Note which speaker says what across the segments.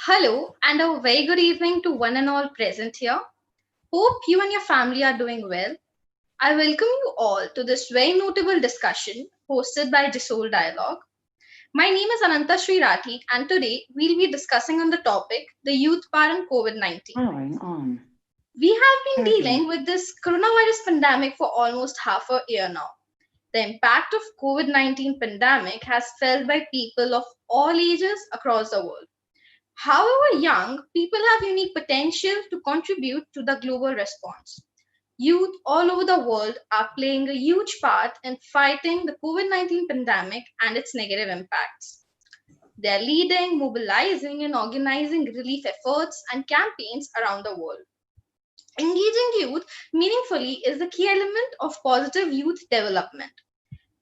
Speaker 1: Hello, and a very good evening to one and all present here. Hope you and your family are doing well. I welcome you all to this very notable discussion hosted by Disol Dialogue. My name is Ananta Sri Rathi, and today we'll be discussing on the topic the youth bar and COVID 19.
Speaker 2: Powering on.
Speaker 1: We have been
Speaker 2: Charging.
Speaker 1: dealing with this coronavirus pandemic for almost half a year now. The impact of COVID-19 pandemic has felt by people of all ages across the world. However, young people have unique potential to contribute to the global response. Youth all over the world are playing a huge part in fighting the COVID 19 pandemic and its negative impacts. They are leading, mobilizing, and organizing relief efforts and campaigns around the world. Engaging youth meaningfully is the key element of positive youth development.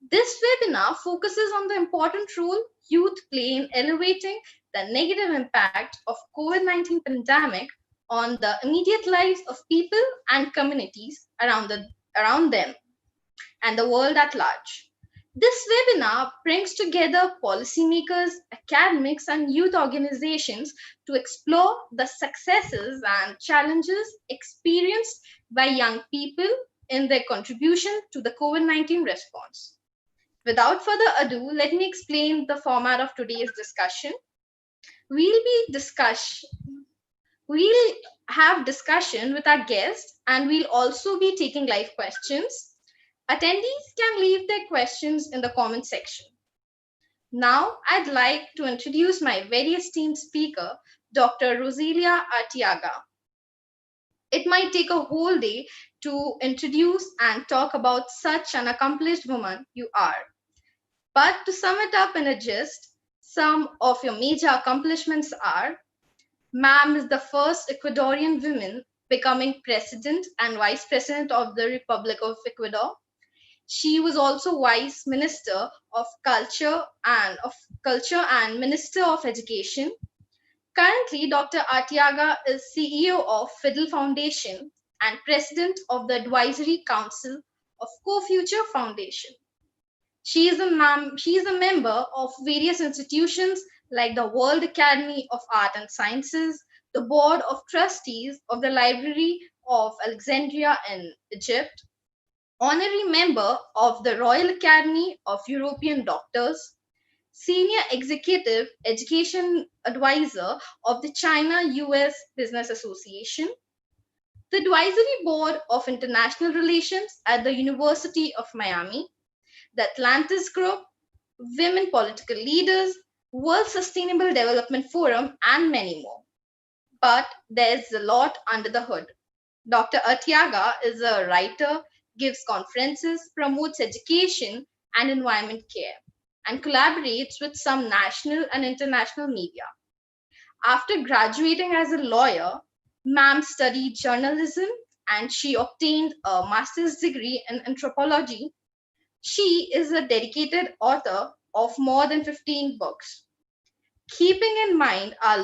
Speaker 1: This webinar focuses on the important role youth play in elevating the negative impact of COVID-19 pandemic on the immediate lives of people and communities around them and the world at large. This webinar brings together policymakers, academics, and youth organizations to explore the successes and challenges experienced by young people in their contribution to the COVID 19 response. Without further ado, let me explain the format of today's discussion. We'll be discuss we'll have discussion with our guests and we'll also be taking live questions. Attendees can leave their questions in the comment section. Now, I'd like to introduce my very esteemed speaker, Dr. Roselia Artiaga. It might take a whole day to introduce and talk about such an accomplished woman you are. But to sum it up in a gist, some of your major accomplishments are: Ma'am is the first Ecuadorian woman becoming president and vice president of the Republic of Ecuador. She was also vice minister of culture and minister of education. Currently, Dr. Artiaga is CEO of Fiddle Foundation and president of the advisory council of CoFuture Foundation. She is a member of various institutions like the World Academy of Art and Sciences, the Board of Trustees of the Library of Alexandria in Egypt, honorary member of the Royal Academy of European Doctors, senior executive education advisor of the China US Business Association, the advisory board of international relations at the University of Miami, the Atlantis Group, Women Political Leaders, World Sustainable Development Forum, and many more. But there's a lot under the hood. Dr. Artiaga is a writer, gives conferences, promotes education and environment care, and collaborates with some national and international media. After graduating as a lawyer, Ma'am studied journalism and she obtained a master's degree in anthropology. She is a dedicated author of more than 15 books. Keeping in mind our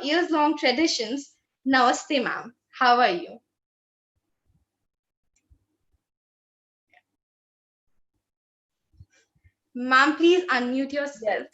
Speaker 1: years long traditions, Namaste, ma'am. How are you? Ma'am, please unmute
Speaker 2: Yes.
Speaker 1: yourself.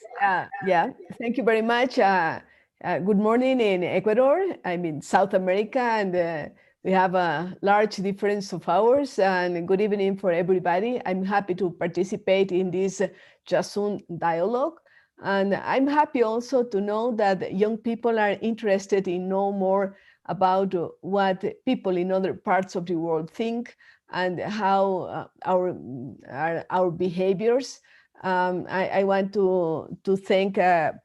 Speaker 2: Yeah. Thank you very much. Good morning in Ecuador. I'm in South America, and we have a large difference of hours. And good evening for everybody. I'm happy to participate in this Jasun dialogue. And I'm happy also to know that young people are interested in know more about what people in other parts of the world think and how our behaviors. I want to thank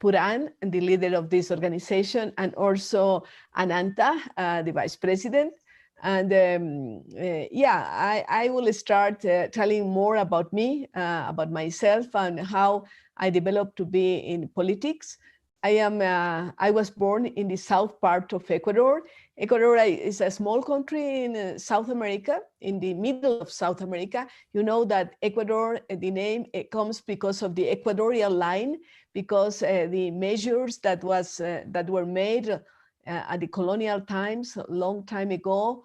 Speaker 2: Puran, the leader of this organization, and also Ananta, the vice president. And I will start telling more about me, about myself, and how I developed to be in politics. I was born in the south part of Ecuador. Ecuador is a small country in South America, in the middle of South America. You know that Ecuador, the name, it comes because of the equatorial line, because the measures that were made at the colonial times, a long time ago,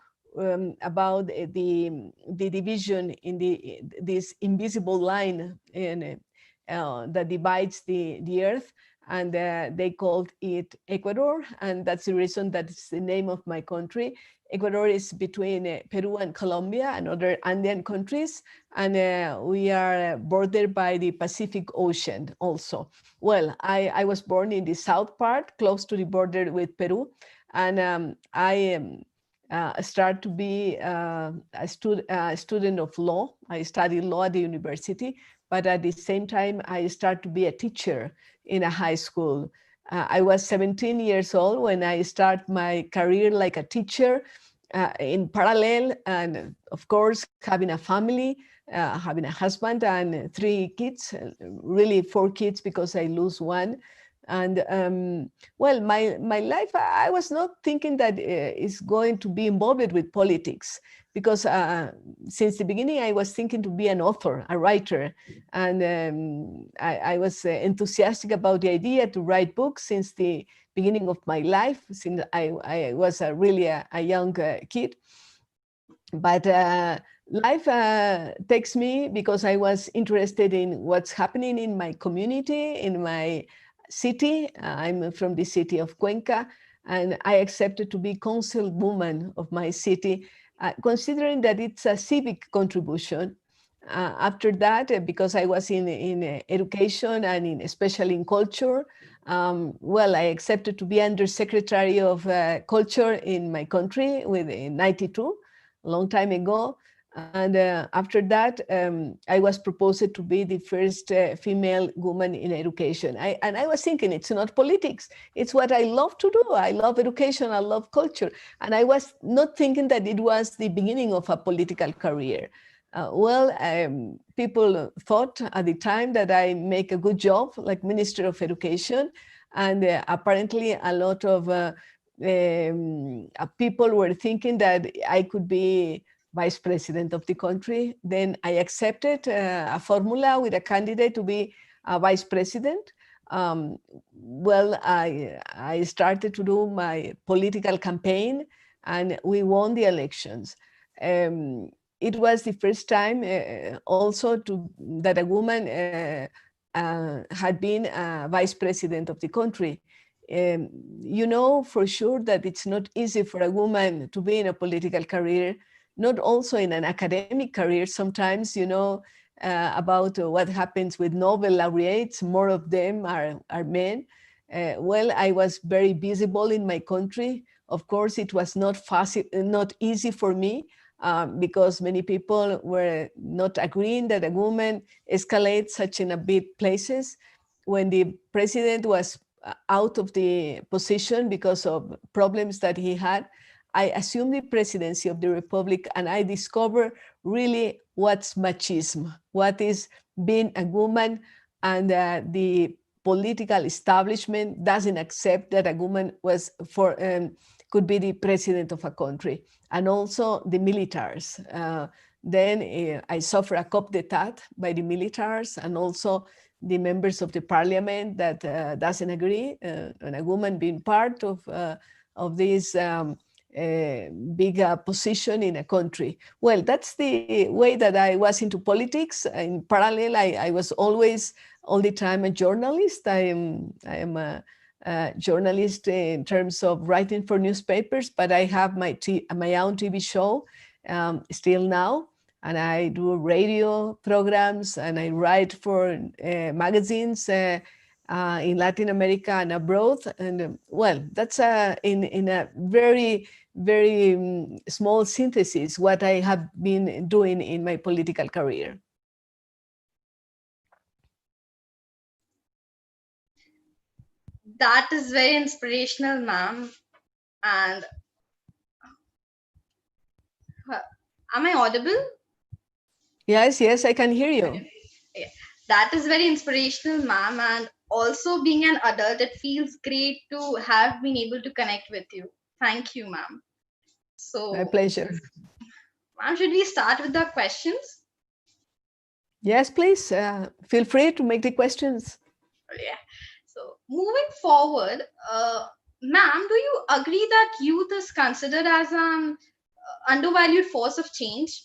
Speaker 2: about the division in this invisible line that divides the earth. and they called it Ecuador, and that's the reason that it's the name of my country. Ecuador is between Peru and Colombia and other Andean countries, and we are bordered by the Pacific Ocean also. Well, I was born in the south part, close to the border with Peru, and I started to be a student of law. I studied law at the university, but at the same time, I started to be a teacher in a high school. I was 17 years old when I started my career like a teacher, in parallel, and of course, having a family, having a husband and 3 kids, really 4 kids because I lose one. And well, my life, I was not thinking that it's going to be involved with politics, because since the beginning, I was thinking to be an author, a writer. And I was enthusiastic about the idea to write books since the beginning of my life, since I was really a young kid. But life takes me, because I was interested in what's happening in my community, in my city. I'm from the city of Cuenca, and I accepted to be councilwoman of my city, considering that it's a civic contribution. After that, because I was in education and especially in culture, well, I accepted to be undersecretary of culture in my country in 92, a long time ago. And after that, I was proposed to be the first female woman in education. And I was thinking, it's not politics. It's what I love to do. I love education. I love culture. And I was not thinking that it was the beginning of a political career. Well, people thought at the time that I make a good job, like Minister of Education. And apparently a lot of people were thinking that I could be vice president of the country. Then I accepted a formula with a candidate to be a vice president. Well, I started to do my political campaign, and we won the elections. It was the first time also that a woman had been vice president of the country. You know for sure that it's not easy for a woman to be in a political career, not also in an academic career. Sometimes, you know, about what happens with Nobel laureates, more of them are men. Well, I was very visible in my country. Of course, it was not easy for me, because many people were not agreeing that a woman escalates such in a big places. When the president was out of the position because of problems that he had, I assumed the presidency of the Republic, and I discovered really what's machismo, what is being a woman, and the political establishment doesn't accept that a woman could be the president of a country, and also the militaries. Then I suffered a coup d'etat by the militaries, and also the members of the parliament that doesn't agree on a woman being part of this big position in a country. Well, that's the way that I was into politics. In parallel, I was always, all the time, a journalist. I am a journalist in terms of writing for newspapers, but I have my own TV show still now, and I do radio programs, and I write for magazines in Latin America and abroad. And well, that's in a very, very small synthesis what I have been doing in my political career.
Speaker 1: That is very inspirational, ma'am. And am I audible?
Speaker 2: Yes, I can hear you.
Speaker 1: Yeah. That is very inspirational, ma'am. And also, being an adult, it feels great to have been able to connect with you. Thank you, ma'am.
Speaker 2: My
Speaker 1: So,
Speaker 2: pleasure.
Speaker 1: ma'am, should we start with the questions?
Speaker 2: Yes, please. Feel free to make the questions.
Speaker 1: Yeah. So, moving forward, ma'am, do you agree that youth is considered as an undervalued force of change?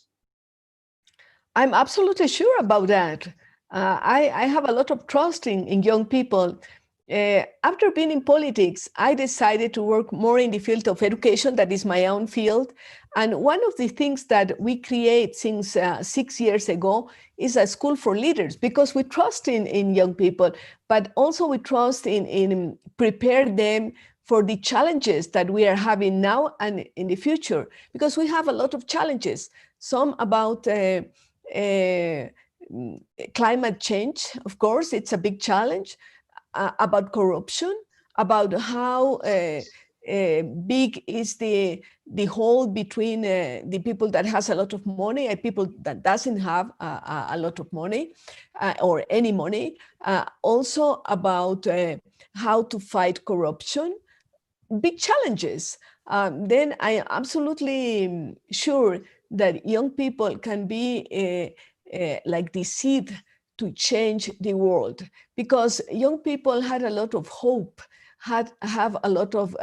Speaker 2: I'm absolutely sure about that. I have a lot of trust in young people. After being in politics, I decided to work more in the field of education, that is my own field. And one of the things that we create since 6 years ago is a school for leaders, because we trust in young people, but also we trust in prepare them for the challenges that we are having now and in the future, because we have a lot of challenges, some about climate change. Of course, it's a big challenge, about corruption, about how big is the hole between the people that has a lot of money and people that doesn't have a lot of money or any money. Also about how to fight corruption, big challenges. Then I am absolutely sure that young people can be like the seed to change the world, because young people had a lot of hope, have a lot of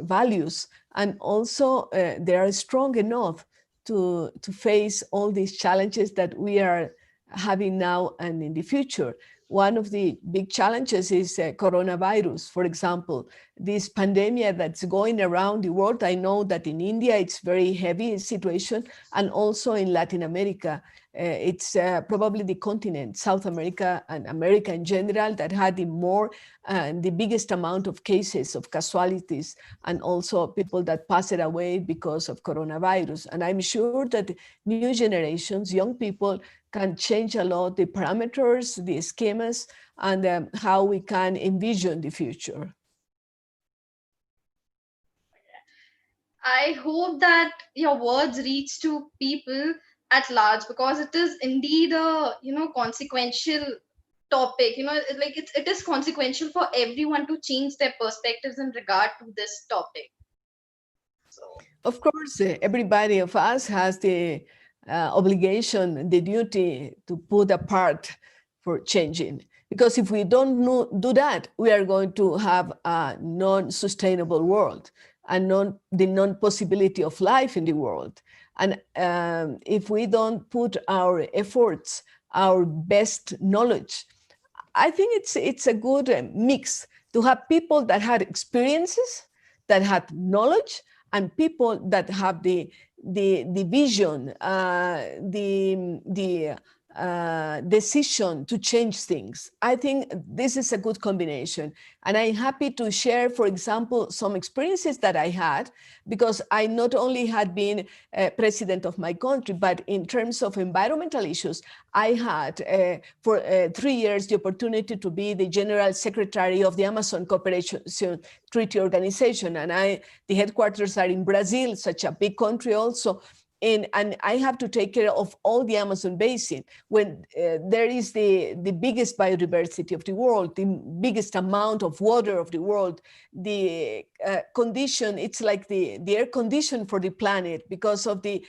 Speaker 2: values, and also they are strong enough to face all these challenges that we are having now and in the future. One of the big challenges is coronavirus, for example, this pandemic that's going around the world. I know that in India, it's very heavy situation, and also in Latin America. It's probably the continent, South America and America in general, that had the biggest amount of cases of casualties, and also people that passed away because of coronavirus. And I'm sure that new generations, young people, can change a lot the parameters, the schemas, and how we can envision the future.
Speaker 1: I hope that your words reach to people at large, because it is indeed a consequential topic. It is consequential for everyone to change their perspectives in regard to this topic. So
Speaker 2: Of course, everybody of us has the obligation, the duty to put a part for changing. Because if we don't do that, we are going to have a non-sustainable world and the non-possibility of life in the world. And if we don't put our efforts, our best knowledge, I think it's a good mix to have people that had experiences, that had knowledge, and people that have the vision, the decision to change things. I think this is a good combination. And I'm happy to share, for example, some experiences that I had, because I not only had been president of my country, but in terms of environmental issues, I had for 3 years the opportunity to be the general secretary of the Amazon Cooperation Treaty Organization. And the headquarters are in Brazil, such a big country also. And I have to take care of all the Amazon basin, when there is the biggest biodiversity of the world, the biggest amount of water of the world, the condition, it's like the air condition for the planet, because of the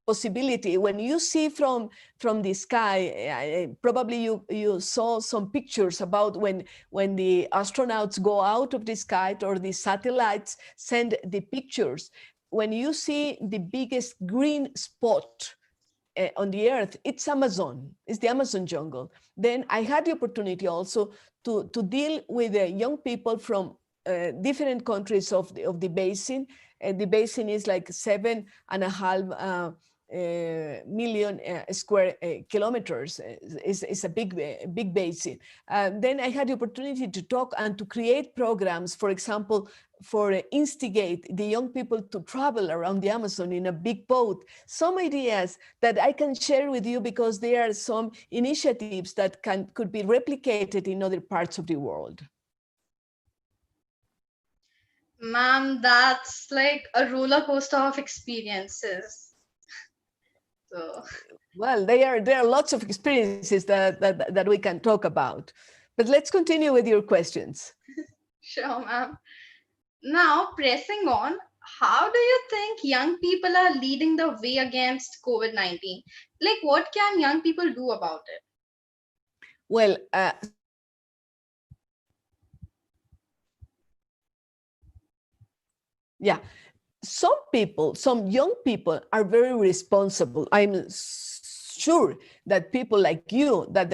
Speaker 2: possibility. When you see from the sky, probably you saw some pictures about when the astronauts go out of the sky, or the satellites send the pictures. When you see the biggest green spot on the earth, it's Amazon, it's the Amazon jungle. Then I had the opportunity also to deal with young people from different countries of the basin. And the basin is like 7.5 million square kilometers. Is a big basin. Then I had the opportunity to talk and to create programs, for example, for instigate the young people to travel around the Amazon in a big boat. Some ideas that I can share with you, because there are some initiatives that could be replicated in other parts of the world.
Speaker 1: ma'am, that's like a roller coaster of experiences. So
Speaker 2: Well, there are lots of experiences that we can talk about. But let's continue with your questions.
Speaker 1: sure, ma'am. Now, pressing on, how do you think young people are leading the way against COVID-19? Like, what can young people do about it?
Speaker 2: Well, yeah, some young people are very responsible. I'm sure that people like you, that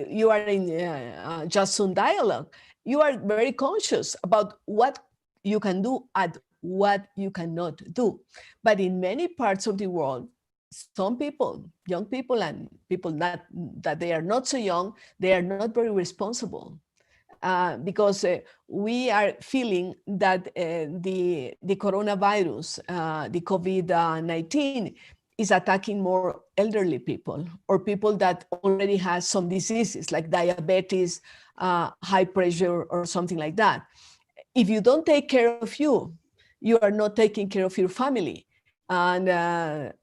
Speaker 2: you are in Just Soon Dialogue, you are very conscious about what you can do and what you cannot do. But in many parts of the world, some people, young people and people not, that they are not so young, they are not very responsible. Because we are feeling that the coronavirus, the COVID-19, is attacking more elderly people or people that already has some diseases like diabetes, high pressure, or something like that. If you don't take care of you, you are not taking care of your family. And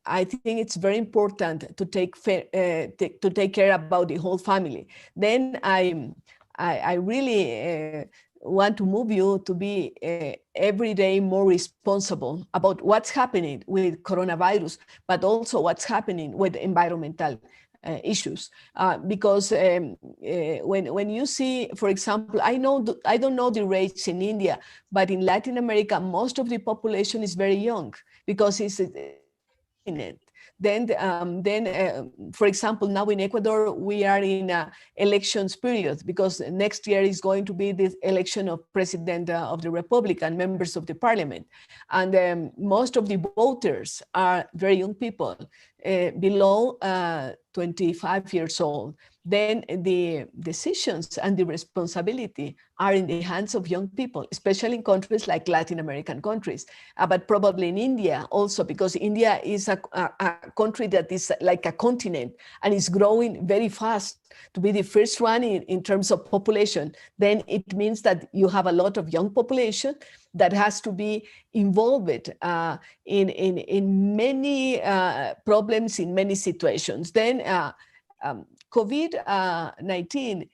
Speaker 2: I think it's very important to take care about the whole family. Then I really want to move you to be every day more responsible about what's happening with coronavirus, but also what's happening with environmental issues. Because when you see, for example, I don't know the rates in India, but in Latin America, most of the population is very young because it's it. For example, now in Ecuador, we are in elections period because next year is going to be the election of president of the Republic and members of the parliament. And most of the voters are very young people, below 25 years old. Then the decisions and the responsibility are in the hands of young people, especially in countries like Latin American countries, but probably in India also, because India is a country that is like a continent and is growing very fast. To be the first one in terms of population, then it means that you have a lot of young population that has to be involved in many problems, in many situations. Then COVID-19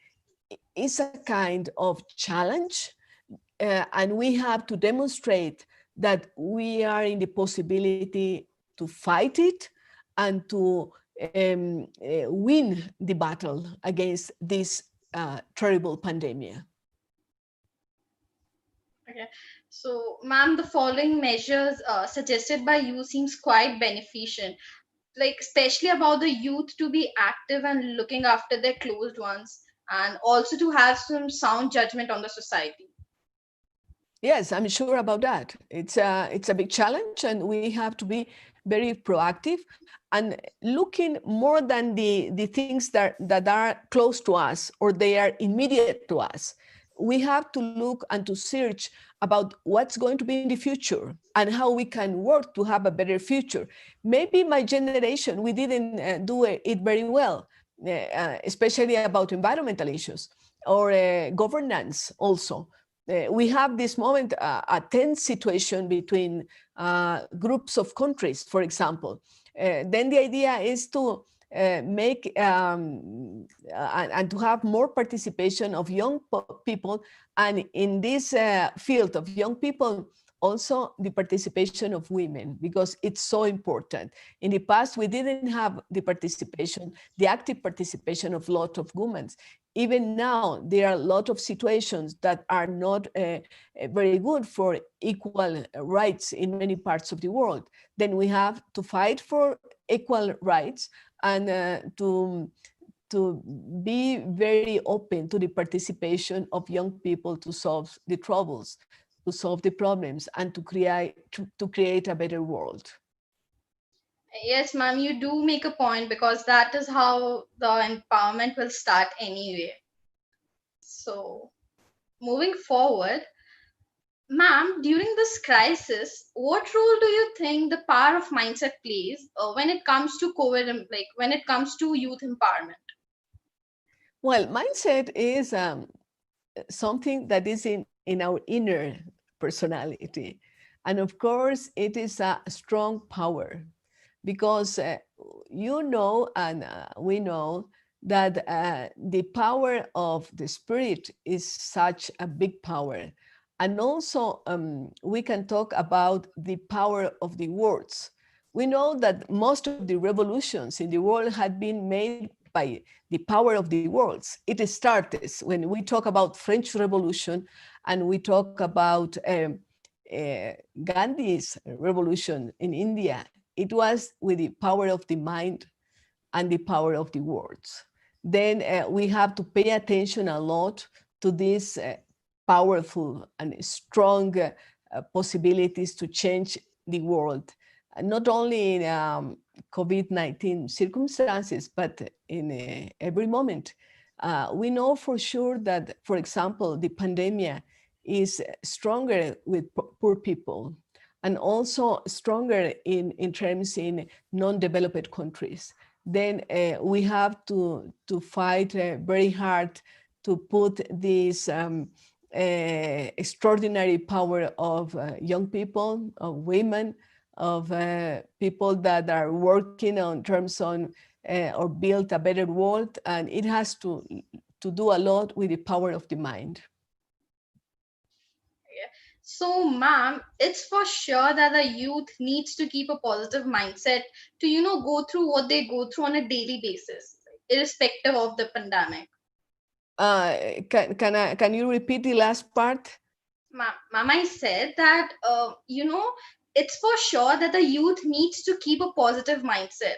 Speaker 2: is a kind of challenge, and we have to demonstrate that we are in the possibility to fight it and to win the battle against this terrible pandemic.
Speaker 1: Okay. So, ma'am, the following measures suggested by you seems quite beneficial, like especially about the youth to be active and looking after their closed ones, and also to have some sound judgment on the society.
Speaker 2: Yes, I'm sure about that. It's a big challenge, and we have to be very proactive and looking more than the things that are close to us or they are immediate to us. We have to look and to search about what's going to be in the future and how we can work to have a better future. Maybe my generation, we didn't do it very well, especially about environmental issues or governance also. We have this moment, a tense situation between groups of countries, for example. Then the idea is to make and to have more participation of young people, and in this field of young people, also the participation of women, because it's so important. In the past, we didn't have the participation, the active participation of a lot of women. Even now, there are a lot of situations that are not very good for equal rights in many parts of the world. Then we have to fight for equal rights and to be very open to the participation of young people to solve the troubles, to solve the problems, and to create a better world.
Speaker 1: Yes, ma'am, you do make a point because that is how the empowerment will start anyway. So, moving forward, ma'am, during this crisis, what role do you think the power of mindset plays when it comes to COVID, like when it comes to youth empowerment?
Speaker 2: Well, mindset is something that is in our inner personality. And of course, it is a strong power because you know, and we know that the power of the spirit is such a big power. And also, we can talk about the power of the words. We know that most of the revolutions in the world had been made by the power of the words. It started when we talk about French Revolution and we talk about Gandhi's revolution in India. It was with the power of the mind and the power of the words. Then we have to pay attention a lot to these powerful and strong possibilities to change the world, not only in COVID-19 circumstances, but in every moment. We know for sure that, for example, the pandemic is stronger with poor people, and also stronger in terms in non-developed countries. Then we have to fight very hard to put this extraordinary power of young people, of women, of people that are working on terms on or build a better world. And it has to do a lot with the power of the mind.
Speaker 1: So, ma'am, it's for sure that the youth needs to keep a positive mindset to, go through what they go through on a daily basis, irrespective of the pandemic.
Speaker 2: Can you repeat the last part?
Speaker 1: Ma'am, I said that, it's for sure that the youth needs to keep a positive mindset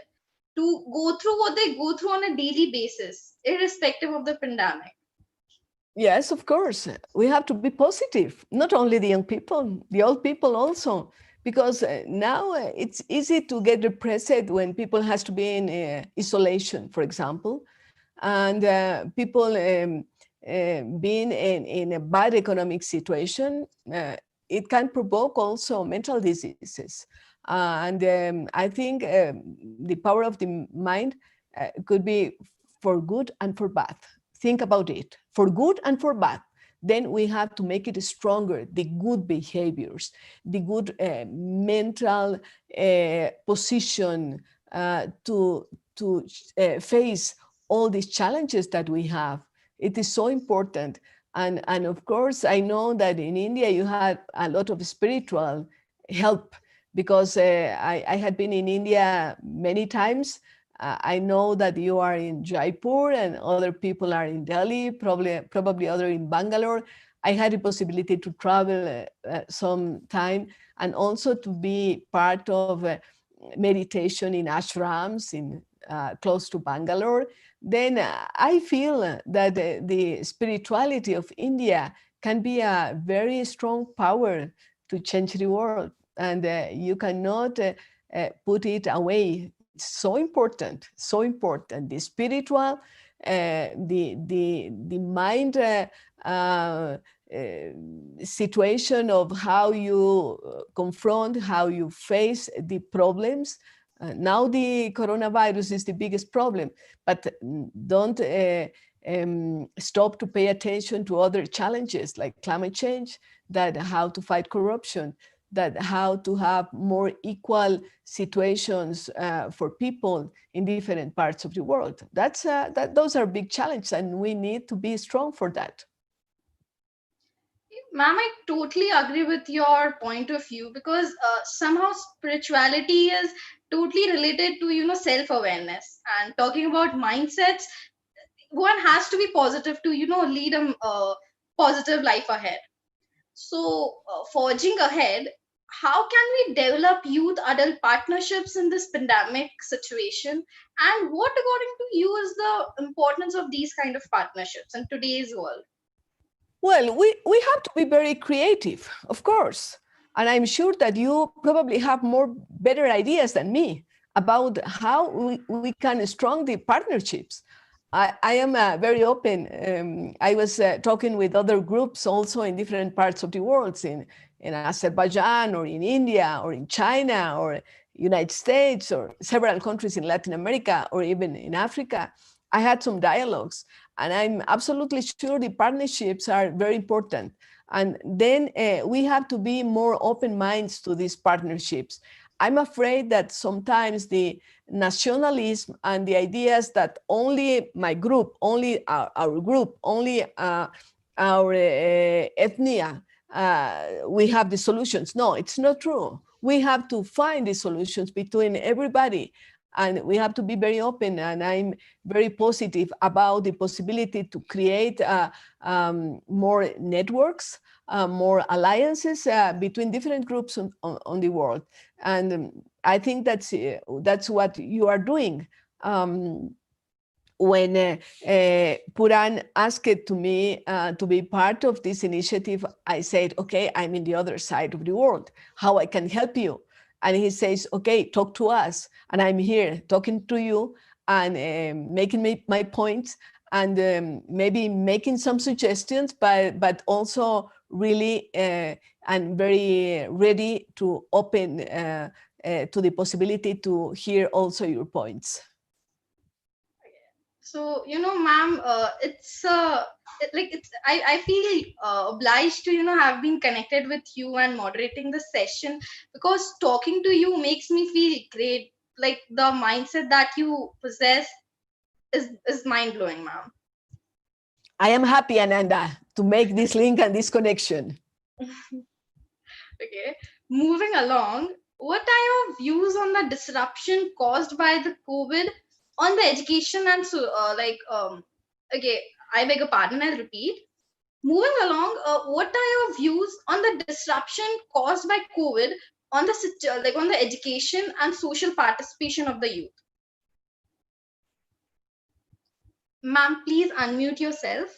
Speaker 1: to go through what they go through on a daily basis, irrespective of the pandemic.
Speaker 2: Yes, of course. We have to be positive, not only the young people, the old people also, because now it's easy to get depressed when people has to be in isolation, for example, and people being in a bad economic situation, it can provoke also mental diseases. I think the power of the mind could be for good and for bad. Think about it, for good and for bad. Then we have to make it stronger, the good behaviors, the good mental position to face all these challenges that we have. It is so important. And of course, I know that in India, you had a lot of spiritual help, because I had been in India many times. I know that you are in Jaipur and other people are in Delhi, probably other in Bangalore. I had the possibility to travel some time, and also to be part of meditation in ashrams in close to Bangalore. Then I feel that the spirituality of India can be a very strong power to change the world, and you cannot put it away. It's so important, so important. The spiritual, the mind situation of how you confront, how you face the problems. Now the coronavirus is the biggest problem, but don't stop to pay attention to other challenges like climate change, that how to fight corruption, that how to have more equal situations for people in different parts of the world. Those are big challenges, and we need to be strong for that.
Speaker 1: Ma'am, I totally agree with your point of view, because somehow spirituality is totally related to, self-awareness. And talking about mindsets, one has to be positive to, lead a positive life ahead. So, forging ahead, how can we develop youth adult partnerships in this pandemic situation? And what, according to you, is the importance of these kind of partnerships in today's world?
Speaker 2: Well, we have to be very creative, of course. And I'm sure that you probably have more better ideas than me about how we can strong the partnerships. I am very open. I was talking with other groups also in different parts of the world, in Azerbaijan or in India or in China or United States or several countries in Latin America or even in Africa. I had some dialogues, and I'm absolutely sure the partnerships are very important. And then we have to be more open minds to these partnerships. I'm afraid that sometimes the nationalism and the ideas that only my group, only our group, only our ethnia, we have the solutions. No, it's not true. We have to find the solutions between everybody, and we have to be very open. And I'm very positive about the possibility to create more networks, more alliances between different groups on the world. And I think that's what you are doing. when Puran asked to me to be part of this initiative, I said, okay, I'm in the other side of the world. How I can help you? And he says, okay, talk to us. And I'm here talking to you and making my points and maybe making some suggestions, but also really and very ready to open to the possibility to hear also your points.
Speaker 1: So, ma'am, I feel obliged to, have been connected with you and moderating the session, because talking to you makes me feel great. Like, the mindset that you possess is mind blowing, ma'am.
Speaker 2: I am happy, Ananda, to make this link and this connection.
Speaker 1: Okay. Moving along, what are your views on the disruption caused by the COVID on the education and okay, I beg your pardon, I'll repeat. Moving along, what are your views on the disruption caused by COVID on on the education and social participation of the youth? Ma'am, please unmute yourself.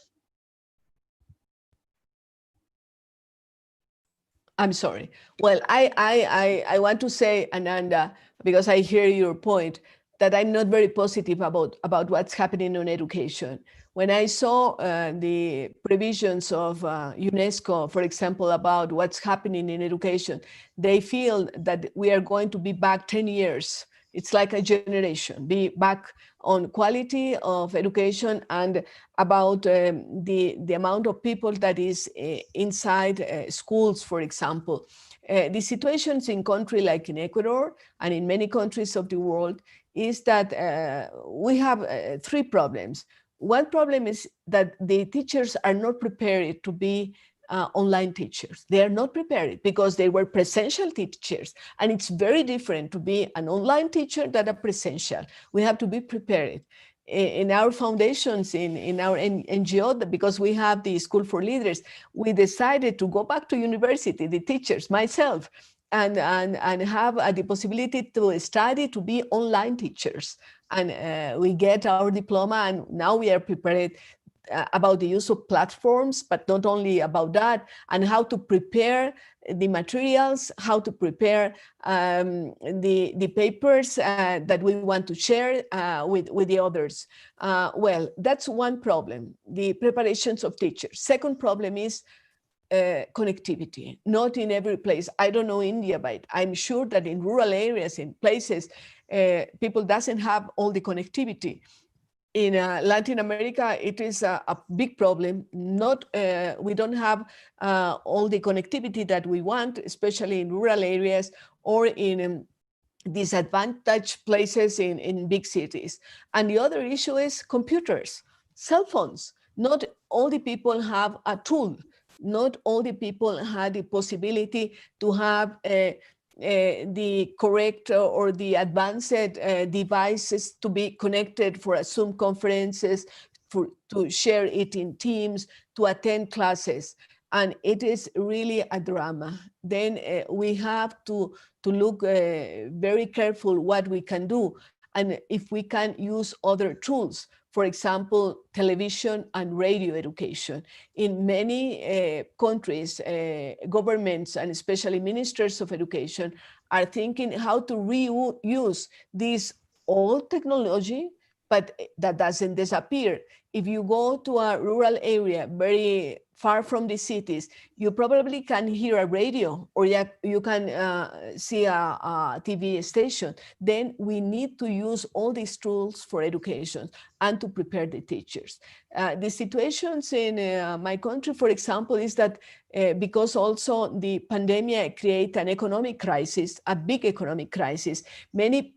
Speaker 2: I'm sorry. Well, I want to say, Ananda, because I hear your point, that I'm not very positive about what's happening on education. When I saw the provisions of UNESCO, for example, about what's happening in education, they feel that we are going to be back 10 years. It's like a generation, be back on quality of education and about the amount of people that is inside schools, for example. The situations in countries like in Ecuador and in many countries of the world is that we have three problems. One problem is that the teachers are not prepared to be online teachers. They are not prepared because they were presential teachers. And it's very different to be an online teacher than a presential. We have to be prepared. In our foundations, in our NGO, because we have the School for Leaders, we decided to go back to university, the teachers, myself, and have the possibility to study to be online teachers. And we get our diploma, and now we are prepared about the use of platforms, but not only about that, and how to prepare the materials, how to prepare the papers that we want to share with the others. Well, that's one problem, the preparations of teachers. Second problem is connectivity, not in every place. I don't know India, but I'm sure that in rural areas, in places, people doesn't have all the connectivity. In Latin America, it is a big problem. Not we don't have all the connectivity that we want, especially in rural areas or in disadvantaged places in big cities. And the other issue is computers, cell phones. Not all the people have a tool. Not all the people had the possibility to have the correct or the advanced devices to be connected for Zoom conferences, to share it in Teams, to attend classes. And it is really a drama. Then we have to look very careful what we can do. And if we can use other tools, for example, television and radio education. In many countries, governments, and especially ministers of education, are thinking how to reuse this old technology, but that doesn't disappear. If you go to a rural area, very far from the cities, you probably can hear a radio, or you can see a TV station. Then we need to use all these tools for education and to prepare the teachers. The situations in my country, for example, is that because also the pandemic created an economic crisis, a big economic crisis, many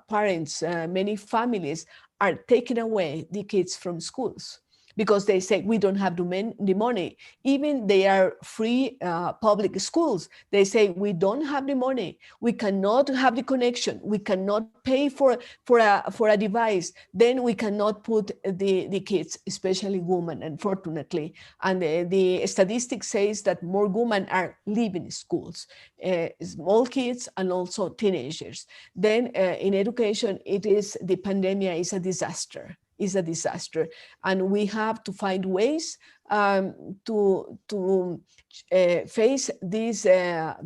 Speaker 2: parents, many families are taking away the kids from schools, because they say we don't have the money. Even they are free public schools. They say we don't have the money. We cannot have the connection. We cannot pay for a device. Then we cannot put the kids, especially women, unfortunately. And the statistics says that more women are leaving schools, small kids and also teenagers. Then in education, the pandemic is a disaster. And we have to find ways to face this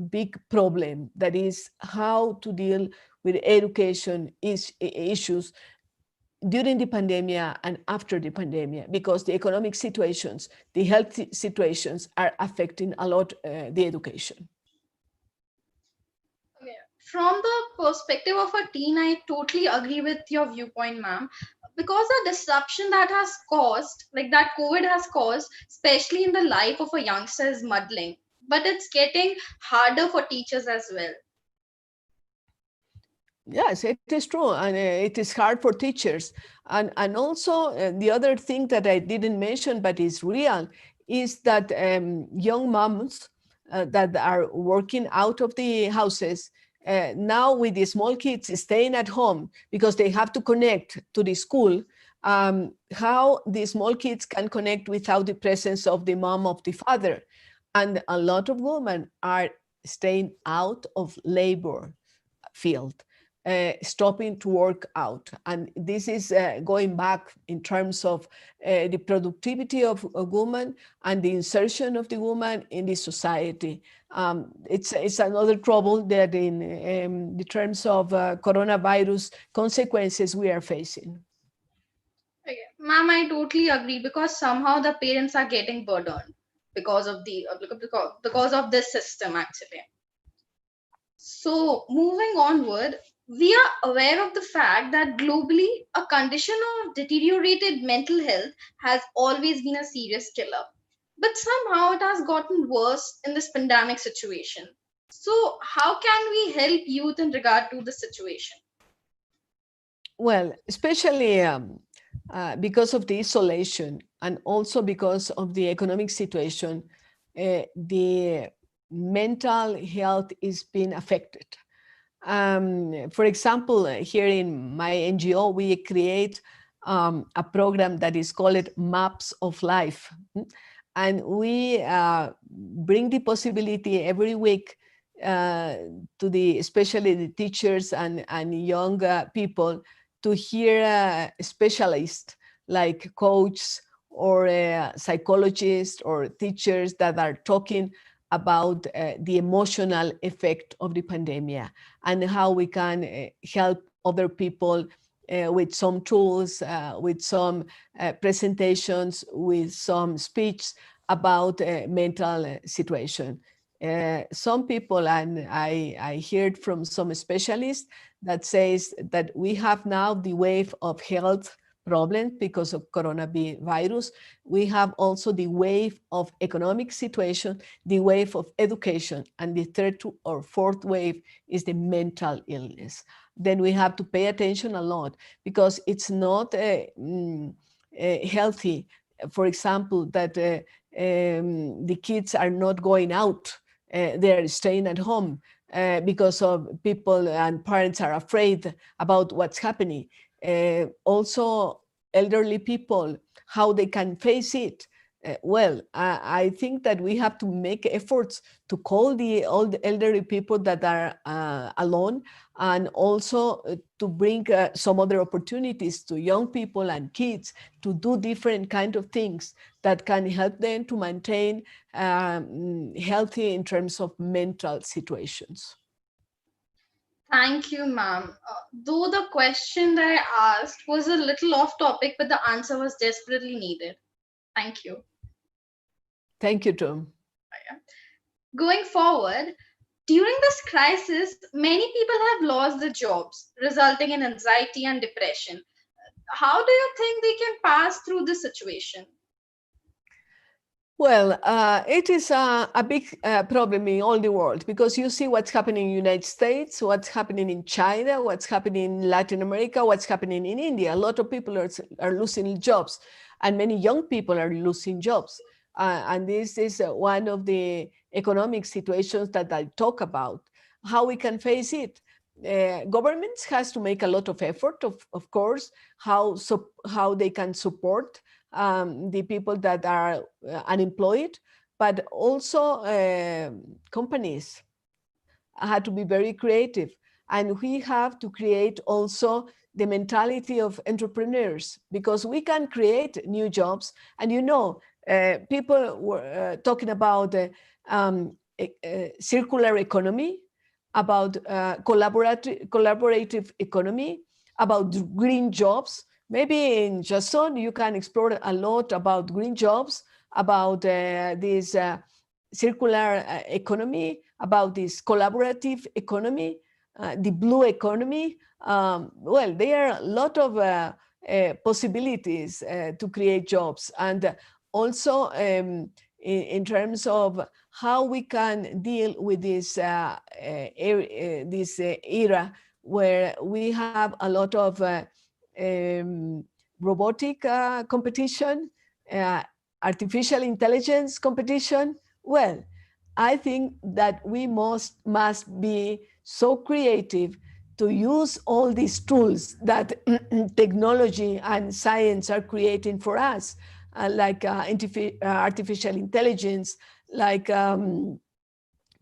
Speaker 2: big problem, that is how to deal with education issues during the pandemic and after the pandemic, because the economic situations, the health situations are affecting a lot the education.
Speaker 1: From the perspective of a teen, I totally agree with your viewpoint, ma'am. Because the disruption that has caused, like that COVID has caused, especially in the life of a youngster, is muddling. But it's getting harder for teachers as well.
Speaker 2: Yes, it is true, and it is hard for teachers. And also the other thing that I didn't mention, but is real, is that young moms that are working out of the houses now with the small kids staying at home because they have to connect to the school, how the small kids can connect without the presence of the mom, of the father. And a lot of women are staying out of labor field, stopping to work out. And this is going back in terms of the productivity of a woman and the insertion of the woman in the society. It's another trouble that in the terms of coronavirus consequences we are facing.
Speaker 1: Okay. Ma'am, I totally agree, because somehow the parents are getting burdened because of because of this system actually. So, moving onward, we are aware of the fact that globally, a condition of deteriorated mental health has always been a serious killer. But somehow it has gotten worse in this pandemic situation. So, how can we help youth in regard to the situation?
Speaker 2: Well, especially because of the isolation and also because of the economic situation, the mental health is being affected. For example, here in my NGO, we create a program that is called Maps of Life. And we bring the possibility every week to especially the teachers and young people, to hear specialists like coaches or psychologists or teachers that are talking about the emotional effect of the pandemic and how we can help other people with some tools, with some presentations, with some speech about mental situation. Some people, and I heard from some specialists that says that we have now the wave of health problems because of coronavirus. We have also the wave of economic situation, the wave of education, and the third or fourth wave is the mental illness. Then we have to pay attention a lot, because it's not healthy, for example, that the kids are not going out. They're staying at home because of people and parents are afraid about what's happening. Also, elderly people, how they can face it. I think that we have to make efforts to call all the elderly people that are alone, and also to bring some other opportunities to young people and kids to do different kind of things that can help them to maintain healthy in terms of mental situations.
Speaker 1: Thank you, ma'am. Though the question that I asked was a little off topic, but the answer was desperately needed. Thank you.
Speaker 2: Thank you, Tom.
Speaker 1: Going forward, during this crisis, many people have lost their jobs, resulting in anxiety and depression. How do you think they can pass through this situation?
Speaker 2: Well, it is a big problem in all the world, because you see what's happening in the United States, what's happening in China, what's happening in Latin America, what's happening in India. A lot of people are losing jobs. and many young people are losing jobs. And this is one of the economic situations that I talk about, how we can face it. Governments has to make a lot of effort, of course, how they can support the people that are unemployed, but also companies had to be very creative. And we have to create also the mentality of entrepreneurs, because we can create new jobs. And people were talking about circular economy, about collaborative economy, about green jobs. Maybe in Jason, you can explore a lot about green jobs, about this circular economy, about this collaborative economy, the blue economy. Well, there are a lot of possibilities to create jobs. And also in terms of how we can deal with this era where we have a lot of robotic competition, artificial intelligence competition. Well, I think that we must be so creative to use all these tools that technology and science are creating for us, like artificial intelligence, like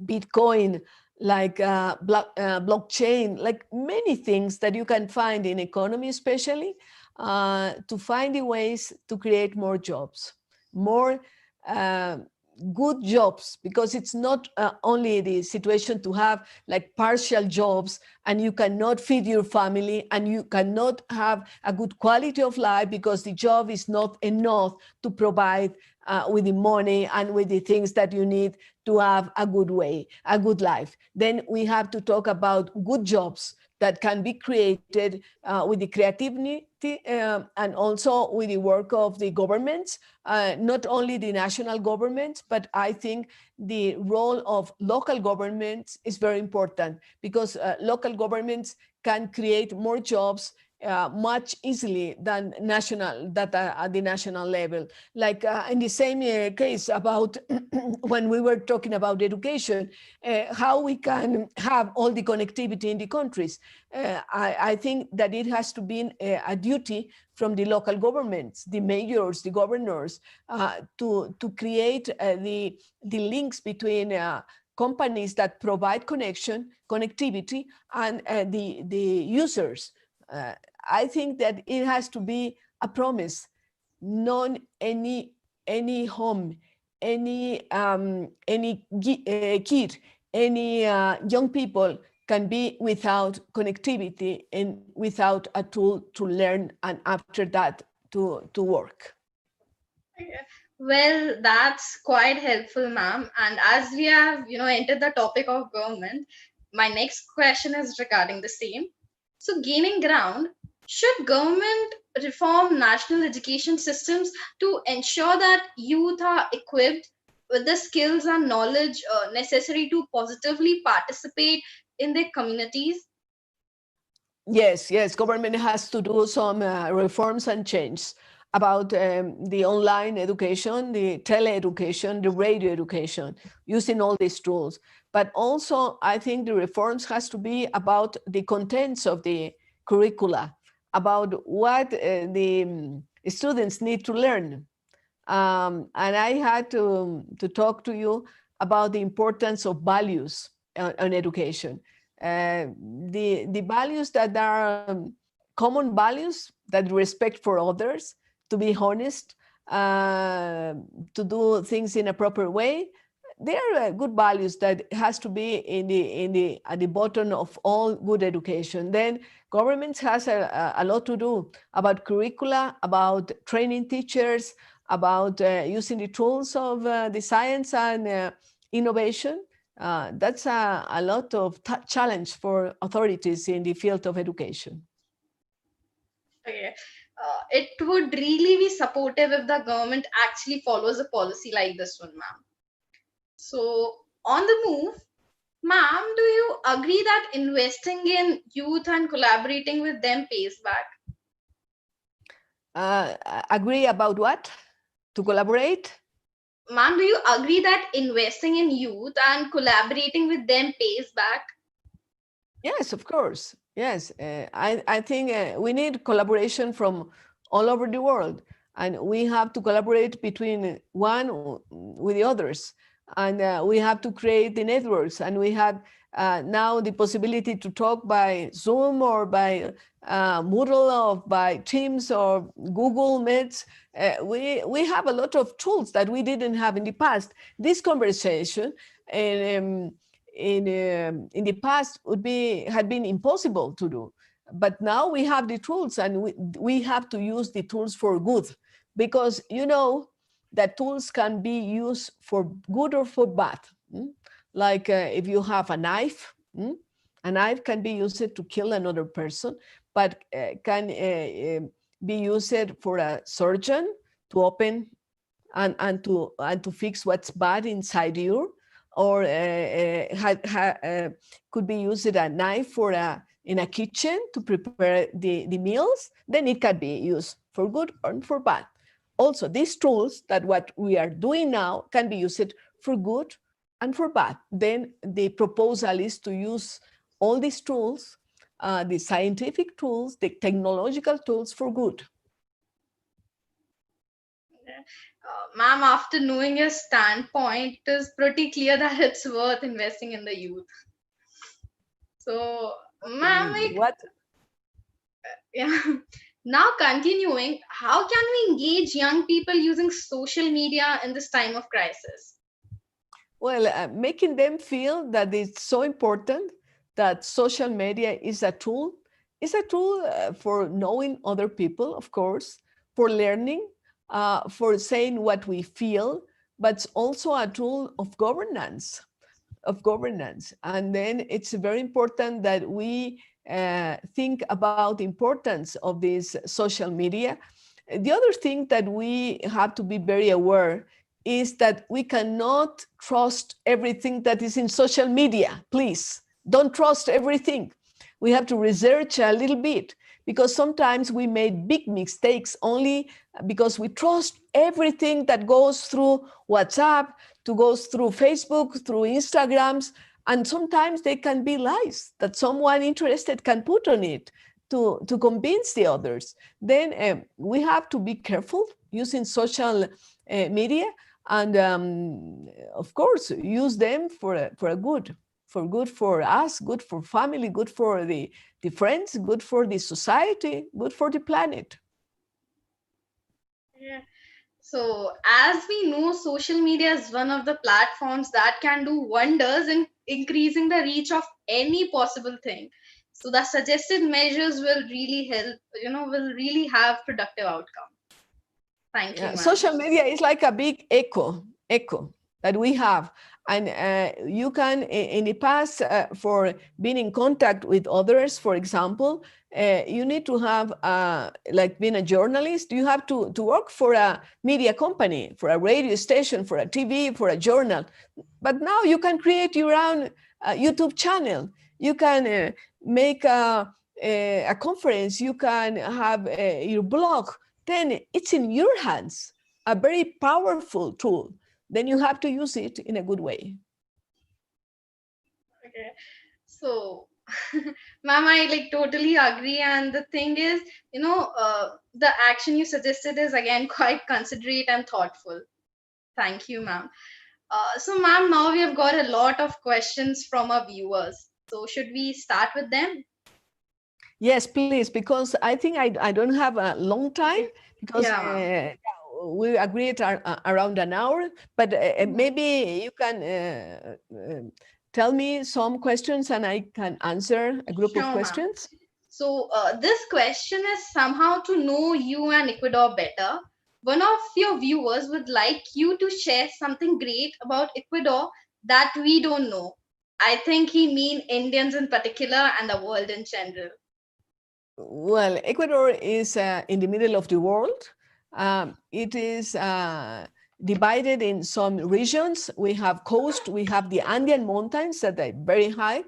Speaker 2: Bitcoin, like blockchain, like many things that you can find in economy, especially to find the ways to create more jobs, more good jobs, because it's not only the situation to have like partial jobs and you cannot feed your family and you cannot have a good quality of life because the job is not enough to provide with the money and with the things that you need to have a good way, a good life. Then we have to talk about good jobs that can be created with the creativity and also with the work of the governments, not only the national governments, but I think the role of local governments is very important, because local governments can create more jobs much easily than at the national level. Like in the same case about when we were talking about education, how we can have all the connectivity in the countries. I think that it has to be a duty from the local governments, the mayors, the governors, to create the links between companies that provide connectivity, and the users. I think that it has to be a promise. Not any home, any kid, any young people can be without connectivity and without a tool to learn, and after that to work.
Speaker 1: Well, that's quite helpful, ma'am. And as we have, entered the topic of government, my next question is regarding the same. So, gaining ground, should government reform national education systems to ensure that youth are equipped with the skills and knowledge necessary to positively participate in their communities?
Speaker 2: Yes, government has to do some reforms and changes about the online education, the tele-education, the radio education, using all these tools. But also, I think the reforms has to be about the contents of the curricula, about what the students need to learn. And I had to talk to you about the importance of values on education. The values that are common values, that respect for others, to be honest, to do things in a proper way. They are good values that has to be at the bottom of all good education. Then governments has a lot to do about curricula, about training teachers, about using the tools of the science and innovation. That's a lot of challenge for authorities in the field of education.
Speaker 1: Okay. It would really be supportive if the government actually follows a policy like this one, ma'am. So, on the move, ma'am, do you agree that investing in youth and collaborating with them pays back?
Speaker 2: Agree about what? To collaborate?
Speaker 1: Ma'am, do you agree that investing in youth and collaborating with them pays back?
Speaker 2: Yes, of course. Yes, I think we need collaboration from all over the world, and we have to collaborate between with the others, and we have to create the networks, and we have now the possibility to talk by Zoom or by Moodle or by Teams or Google Meets. We have a lot of tools that we didn't have in the past. This conversation and in the past had been impossible to do, but now we have the tools, and we have to use the tools for good, because you know that tools can be used for good or for bad. Like if you have a knife can be used to kill another person, but can be used for a surgeon to open and to fix what's bad inside you, or could be used a knife for in a kitchen to prepare the meals. Then it can be used for good or for bad. Also, these tools that what we are doing now can be used for good and for bad. Then the proposal is to use all these tools, the scientific tools, the technological tools, for good.
Speaker 1: Ma'am, after knowing your standpoint, it is pretty clear that it's worth investing in the youth. So, ma'am, like,
Speaker 2: What?
Speaker 1: yeah. Now, continuing, how can we engage young people using social media in this time of crisis?
Speaker 2: Well, making them feel that it's so important, that social media is a tool. It's a tool for knowing other people, of course, for learning, for saying what we feel, but it's also a tool of governance. And then it's very important that we think about the importance of this social media. The other thing that we have to be very aware is that we cannot trust everything that is in social media. Please don't trust everything. We have to research a little bit, because sometimes we made big mistakes only because we trust everything that goes through WhatsApp, to goes through Facebook, through Instagrams, and sometimes they can be lies that someone interested can put on it to convince the others. Then we have to be careful using social media, and of course use them for a good, for us, good for family, good for the friends, good for the society, good for the planet.
Speaker 1: Yeah. So, as we know, social media is one of the platforms that can do wonders in increasing the reach of any possible thing. So, the suggested measures will really help, will really have productive outcome. Thank you,
Speaker 2: Yeah,
Speaker 1: ma'am.
Speaker 2: social media is like a big echo that we have, and you can in the past, for being in contact with others, for example, you need to have like being a journalist, you have to work for a media company, for a radio station, for a TV, for a journal. But now you can create your own YouTube channel. You can make a conference. You can have your blog. Then it's in your hands, a very powerful tool. Then you have to use it in a good way.
Speaker 1: Okay. So, ma'am, I like totally agree. And the thing is, the action you suggested is again quite considerate and thoughtful. Thank you, ma'am. So, ma'am, now we have got a lot of questions from our viewers. So, should we start with them?
Speaker 2: Yes, please, because I think I don't have a long time, because
Speaker 1: Yeah, ma'am.
Speaker 2: we agreed around an hour, but
Speaker 1: Mhm.
Speaker 2: maybe you can tell me some questions and I can answer a group of
Speaker 1: Sure, ma'am.
Speaker 2: questions.
Speaker 1: So, this question is somehow to know you and Ecuador better. One of your viewers would like you to share something great about Ecuador that we don't know. I think he mean Indians in particular and the world in general.
Speaker 2: Well, Ecuador is in the middle of the world. It is divided in some regions. We have coast, we have the Andean mountains that are very high,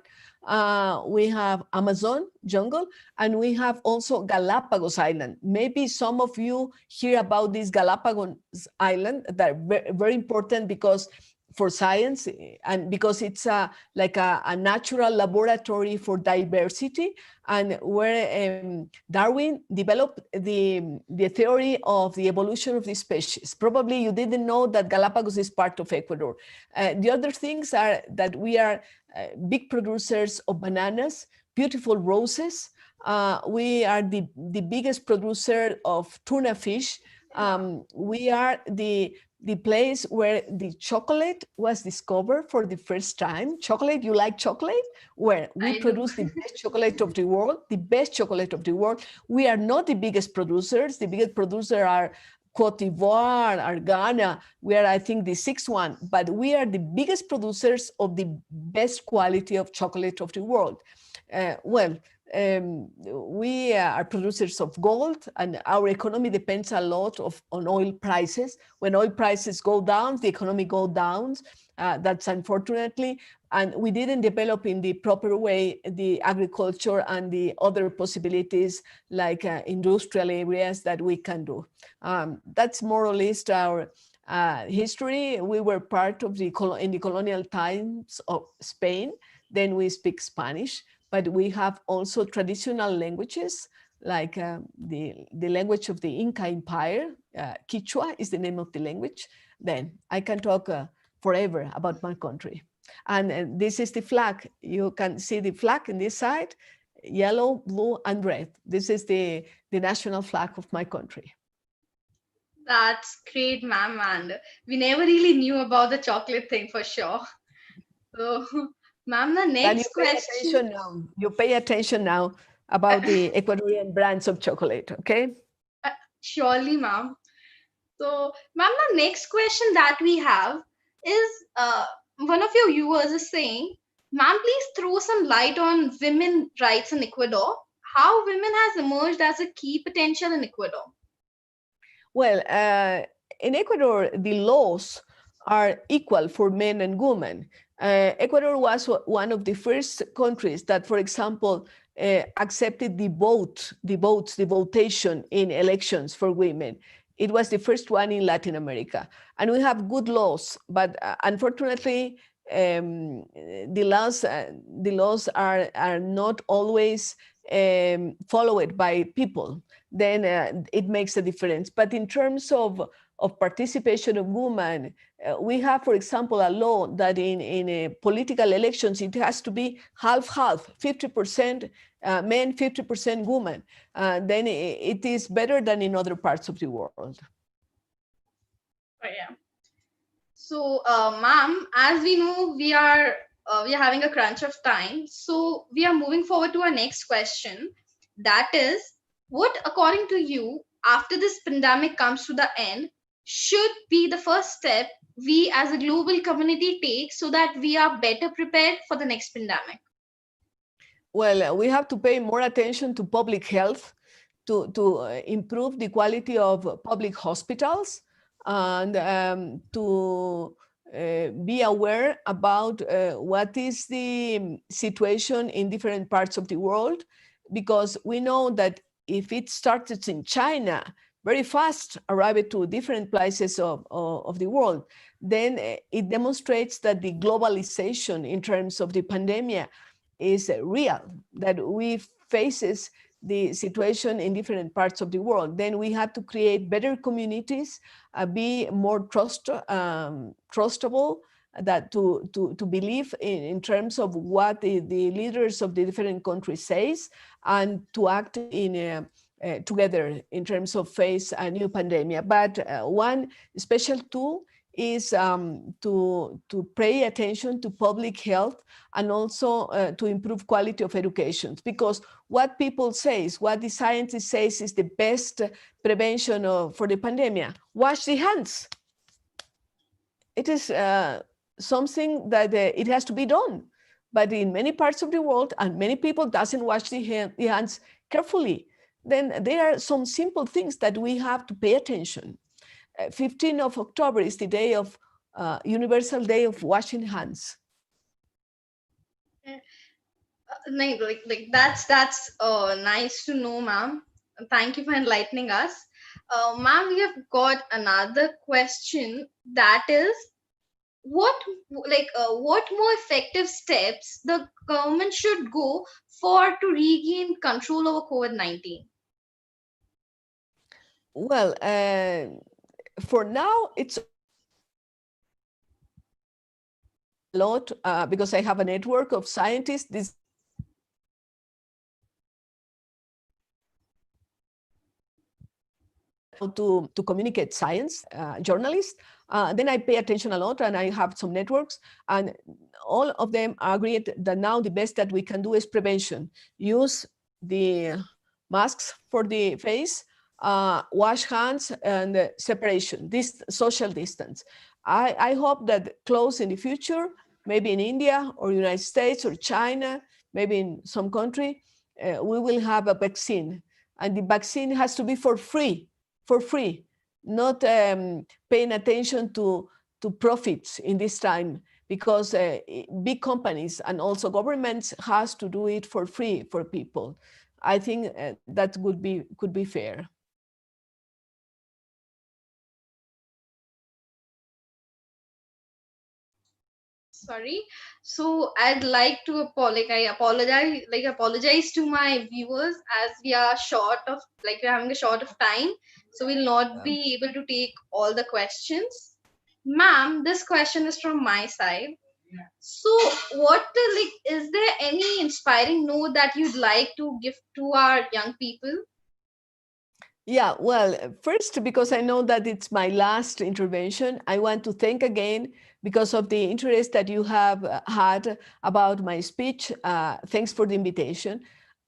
Speaker 2: we have Amazon jungle, and we have also Galapagos Island. Maybe some of you hear about this Galapagos Island that are very important because for science and because it's like a natural laboratory for diversity, and where Darwin developed the theory of the evolution of the species. Probably you didn't know that Galapagos is part of Ecuador. The other things are that we are big producers of bananas, beautiful roses. We are the biggest producer of tuna fish. We are the place where the chocolate was discovered for the first time. Chocolate, you like chocolate? Where we produce the best chocolate of the world, the best chocolate of the world. We are not the biggest producers. The biggest producers are Cote d'Ivoire, or Ghana. We are, I think, the sixth one, but we are the biggest producers of the best quality of chocolate of the world. We are producers of gold, and our economy depends a lot on oil prices. When oil prices go down, the economy goes down. That's unfortunately, and we didn't develop in the proper way the agriculture and the other possibilities like industrial areas that we can do. That's more or less our history. We were part of in the colonial times of Spain. Then we speak Spanish. But we have also traditional languages, like the language of the Inca Empire. Quechua is the name of the language. Then I can talk forever about my country. And this is the flag. You can see the flag in this side, yellow, blue, and red. This is the national flag of my country.
Speaker 1: That's great, ma'am. And we never really knew about the chocolate thing for sure. So, ma'am, the next question.
Speaker 2: You pay attention now about the Ecuadorian brands of chocolate, okay?
Speaker 1: Surely, ma'am. So, ma'am, the next question that we have is one of your viewers is saying, ma'am, please throw some light on women rights in Ecuador. How women has emerged as a key potential in Ecuador?
Speaker 2: Well, in Ecuador, the laws are equal for men and women. Ecuador was one of the first countries that, for example, accepted the votation in elections for women. It was the first one in Latin America. And we have good laws, but unfortunately, the laws are not always followed by people. Then it makes a difference. But in terms of participation of women, we have, for example, a law that in political elections, it has to be half-half, 50% men, 50% women. Then it is better than in other parts of the world.
Speaker 1: Oh, yeah. So, ma'am, as we know, we are having a crunch of time. So we are moving forward to our next question. That is, what, according to you, after this pandemic comes to the end, should be the first step we as a global community take so that we are better prepared for the next pandemic?
Speaker 2: Well, we have to pay more attention to public health, to improve the quality of public hospitals, and to be aware about what is the situation in different parts of the world, because we know that if it started in China, very fast arrived to different places of the world, then it demonstrates that the globalization in terms of the pandemic is real, that we faces the situation in different parts of the world. Then we have to create better communities, be more trustable, that to believe in terms of what the leaders of the different countries says, and to act in together in terms of face a new pandemic. But one special tool is to pay attention to public health, and also to improve quality of education, because what people say, what the scientists say is the best prevention for the pandemic. Wash the hands. It is something that it has to be done, but in many parts of the world, and many people doesn't wash the hands carefully. Then there are some simple things that we have to pay attention. 15th of October is the day of Universal Day of Washing Hands.
Speaker 1: Like that's nice to know, ma'am. Thank you for enlightening us. Ma'am, we have got another question, that is, what what more effective steps the government should go for to regain control over COVID-19?
Speaker 2: Well, for now, it's a lot because I have a network of scientists. This how to communicate science, journalists. Then I pay attention a lot, and I have some networks, and all of them agreed that now the best that we can do is prevention. Use the masks for the face, wash hands, and separation, this social distance. I hope that close in the future, maybe in India or United States or China, maybe in some country, we will have a vaccine. And the vaccine has to be for free, not paying attention to profits in this time, because big companies and also governments has to do it for free for people. I think that could be fair.
Speaker 1: Sorry. So I'd like to apologize to my viewers, as we are short of, we're having a short of time, so we'll not be able to take all the questions. Ma'am, this question is from my side. So, is there any inspiring note that you'd like to give to our young people?
Speaker 2: Yeah, well, first, because I know that it's my last intervention, I want to thank again because of the interest that you have had about my speech. Thanks for the invitation.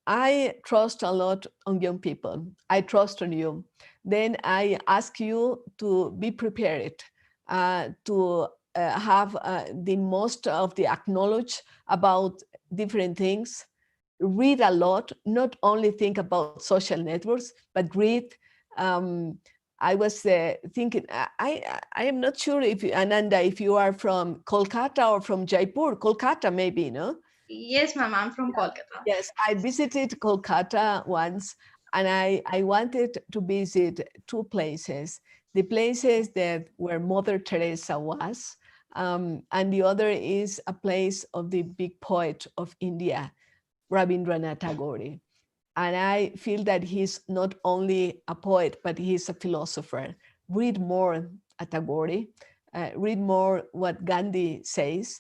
Speaker 2: I trust a lot on young people. I trust on you. Then I ask you to be prepared, to have the most of the acknowledge about different things. Read a lot, not only think about social networks, but read. I was thinking, I am not sure if, Ananda, if you are from Kolkata or from Jaipur. Kolkata, maybe, no?
Speaker 1: Yes, ma'am, I'm from Kolkata.
Speaker 2: Yes, I visited Kolkata once, and I wanted to visit two places. The places that where Mother Teresa was, and the other is a place of the big poet of India, Rabindranath Tagore. And I feel that he's not only a poet, but he's a philosopher. Read more at Tagore, read more what Gandhi says,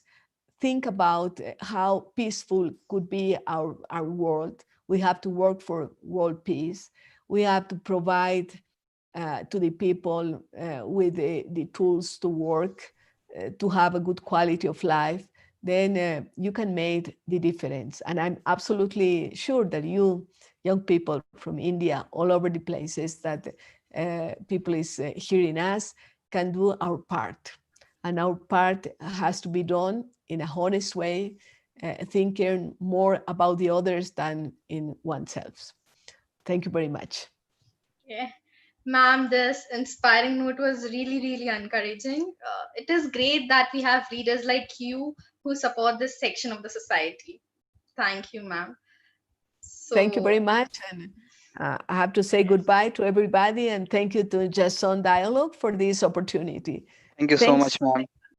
Speaker 2: think about how peaceful could be our world. We have to work for world peace. We have to provide to the people with the tools to work, to have a good quality of life. Then you can make the difference. And I'm absolutely sure that you, young people from India, all over the places that people is hearing us, can do our part. And our part has to be done in a honest way, thinking more about the others than in oneself. Thank you very much.
Speaker 1: Yeah. Ma'am, this inspiring note was really, really encouraging. It is great that we have leaders like you who support this section of the society. Thank you, ma'am.
Speaker 2: Thank you
Speaker 1: So,
Speaker 2: very much. And I have to say goodbye to everybody, and thank you to Just On Dialogue for this opportunity.
Speaker 3: Thank you so
Speaker 2: Thanks.
Speaker 3: much, ma'am.